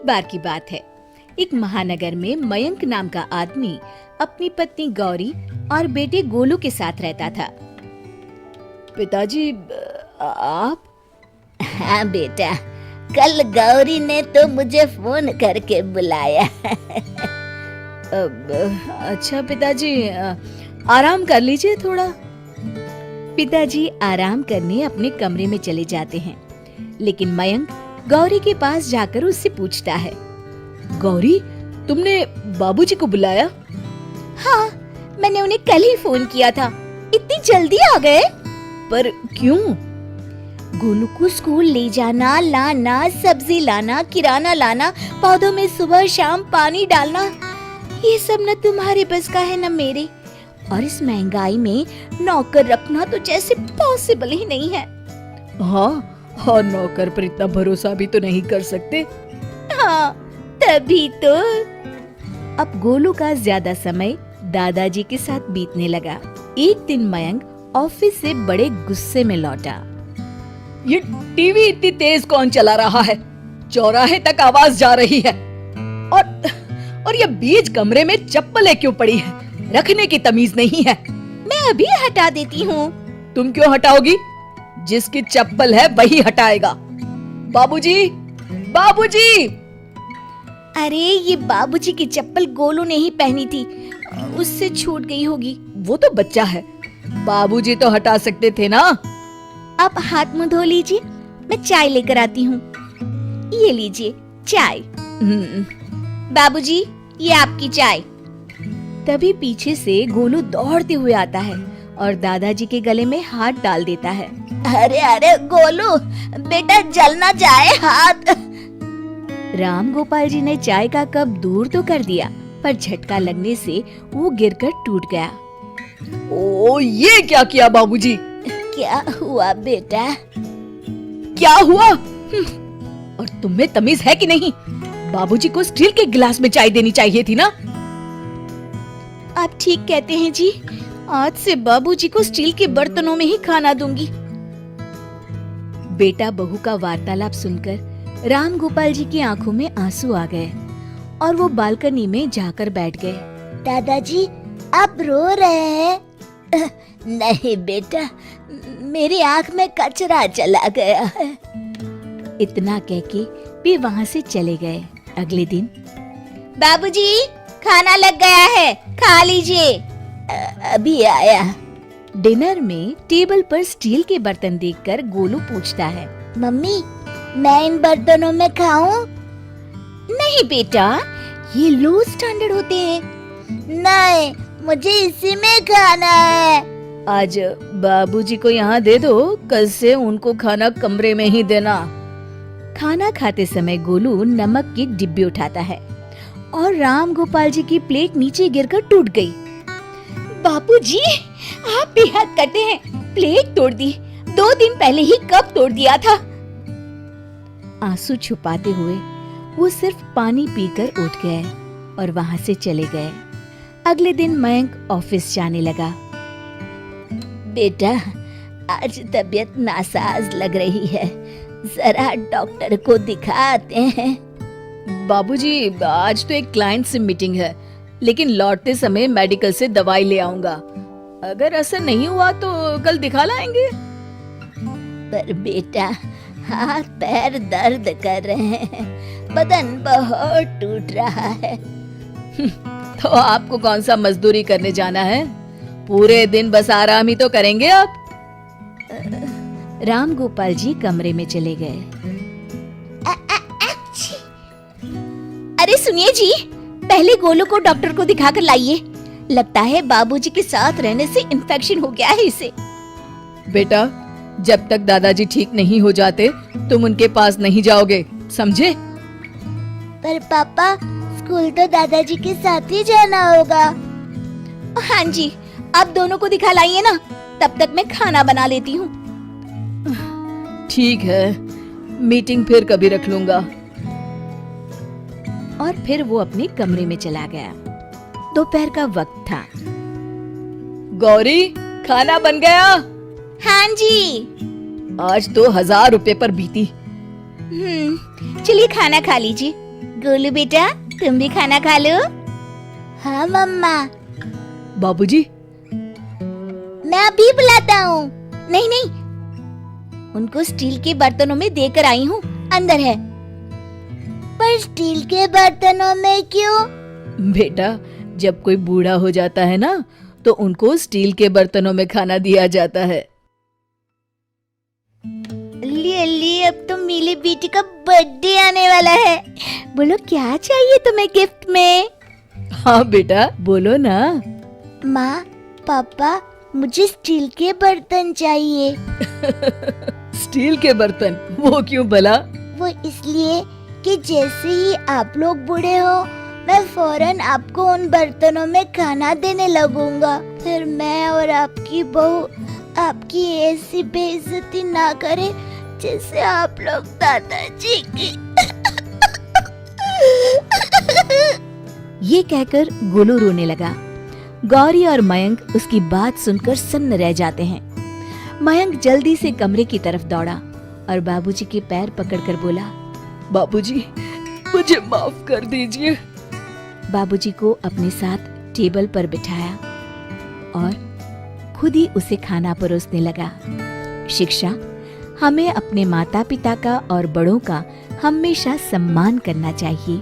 एक बार की बात है। एक महानगर में मयंक नाम का आदमी अपनी पत्नी गौरी और बेटे गोलू के साथ रहता था। पिताजी, आप? हाँ बेटा, कल गौरी ने तो मुझे फोन करके बुलाया। अच्छा पिताजी, आराम कर लीजिए थोड़ा। पिताजी आराम करने अपने कमरे में चले जाते हैं, लेकिन मयंक गौरी के पास जाकर उससे पूछता है, गौरी, तुमने बाबूजी को बुलाया? हाँ, मैंने उन्हें कल ही फोन किया था। इतनी जल्दी आ गए? पर क्यों? गोलू को स्कूल ले जाना, लाना, सब्जी लाना, किराना लाना, पौधों में सुबह शाम पानी डालना, ये सब न तुम्हारे बस का है न मेरे। और इस महंगाई में नौकर रखना तो जैसे पॉसिबल ही नहीं है। हाँ, और नौकर पर इतना भरोसा भी तो नहीं कर सकते। हाँ, तभी तो। अब गोलू का ज्यादा समय दादाजी के साथ बीतने लगा। एक दिन मयंक ऑफिस से बड़े गुस्से में लौटा। ये टीवी इतनी तेज कौन चला रहा है? चौराहे तक आवाज जा रही है। और ये बीच कमरे में चप्पलें क्यों पड़ी है? रखने की तमीज नहीं है। मैं अभी हटा देती हूँ। तुम क्यों हटाओगी? जिसकी चप्पल है वही हटाएगा। बाबूजी, बाबूजी! अरे, ये बाबूजी की चप्पल गोलू ने ही पहनी थी, उससे छूट गई होगी। वो तो बच्चा है, बाबूजी तो हटा सकते थे ना। आप हाथ मुंह धो लीजिए, मैं चाय लेकर आती हूँ। ये लीजिए चाय। बाबूजी, ये आपकी चाय। तभी पीछे से गोलू दौड़ते हुए आता है और दादाजी के गले में हाथ डाल देता है। अरे अरे गोलू, बेटा जल ना जाए हाथ। राम गोपाल जी ने चाय का कप दूर तो कर दिया, पर झटका लगने से वो गिरकर टूट गया। ओ, ये क्या किया बाबूजी? क्या हुआ बेटा? क्या हुआ? और तुम्हें तमीज है कि नहीं? बाबूजी को स्टील के गिलास में चाय देनी चाहिए थी ना। आप ठीक कहते हैं जी, आज से बाबूजी को स्टील के बर्तनों में ही खाना दूंगी। बेटा बहू का वार्तालाप सुनकर राम गोपाल जी की आंखों में आंसू आ गए और वो बालकनी में जाकर बैठ गए। दादाजी, आप रो रहे हैं? नहीं बेटा, मेरी आंख में कचरा चला गया है। इतना कह के वे वहाँ से चले गए। अगले दिन, बाबूजी, खाना लग गया है, खा लीजिए। अभी आया। डिनर में टेबल पर स्टील के बर्तन देखकर गोलू पूछता है, मम्मी, मैं इन बर्तनों में खाऊं? नहीं बेटा, ये लो स्टैंडर्ड होते हैं। नहीं, मुझे इसी में खाना है। आज बाबूजी को यहाँ दे दो, कल से उनको खाना कमरे में ही देना। खाना खाते समय गोलू नमक की डिब्बी उठाता है और राम गोपाल जी की प्लेट नीचे गिरकर टूट गई। बापूजी, आप भी हद करते हैं, प्लेट तोड़ दी। 2 दिन पहले ही कब तोड़ दिया था। आंसू छुपाते हुए वो सिर्फ पानी पीकर उठ गए और वहाँ से चले गए। अगले दिन मयंक ऑफिस जाने लगा। बेटा, आज तबीयत नासाज लग रही है, जरा डॉक्टर को दिखाते हैं। बाबूजी, आज तो एक क्लाइंट से मीटिंग है, लेकिन लौटते समय मेडिकल से दवाई ले आऊंगा। अगर असर नहीं हुआ तो कल दिखा लाएंगे। पर बेटा, हाथ पैर दर्द कर रहे हैं, बदन बहुत टूट रहा है। तो आपको कौन सा मजदूरी करने जाना है? पूरे दिन बस आराम ही तो करेंगे आप। राम गोपाल जी कमरे में चले गए। अरे सुनिए जी, पहले गोलू को डॉक्टर को दिखाकर लाइए। लगता है बाबूजी के साथ रहने से इन्फेक्शन हो गया है इसे। बेटा, जब तक दादाजी ठीक नहीं हो जाते तुम उनके पास नहीं जाओगे, समझे? पर पापा, स्कूल तो दादाजी के साथ ही जाना होगा। हाँ जी, आप दोनों को दिखा लाइए ना, तब तक मैं खाना बना लेती हूँ। ठीक है, मीटिंग फिर कभी रख लूंगा। और फिर वो अपने कमरे में चला गया। दोपहर का वक्त था। गौरी, खाना बन गया? हाँ जी। आज तो 1000 रुपए पर बीती। चलिए खाना खा लीजिए, गोलू बेटा, तुम भी खाना खा लो। हाँ मम्मा। बाबूजी, मैं अभी बुलाता हूँ। नहीं नहीं, उनको स्टील के बर्तनों में देकर आई हूँ, अंदर है। पर स्टील के बर्तनों में क्यों? बेटा जब कोई बूढ़ा हो जाता है ना तो उनको स्टील के बर्तनों में खाना दिया जाता है। लिए अब तो मेरी बेटी का बर्थडे आने वाला है। बोलो क्या चाहिए तुम्हें गिफ्ट में? हाँ बेटा बोलो ना। माँ, पापा, मुझे स्टील के बर्तन चाहिए। स्टील के बर्तन? वो क्यों भला? वो इसलिए कि जैसे ही आप लोग बूढ़े हो, मैं फौरन आपको उन बर्तनों में खाना देने लगूंगा। फिर मैं और आपकी बहू आपकी ऐसी बेइज्जती ना करे जैसे आप लोग दादाजी की। ये कहकर गोलू रोने लगा। गौरी और मयंक उसकी बात सुनकर सन्न रह जाते हैं। मयंक जल्दी से कमरे की तरफ दौड़ा और बाबूजी के पैर पकड़कर बोला, बाबूजी मुझे माफ कर दीजिए। बाबूजी को अपने साथ टेबल पर बिठाया और खुद ही उसे खाना परोसने लगा। शिक्षा, हमें अपने माता पिता का और बड़ों का हमेशा सम्मान करना चाहिए।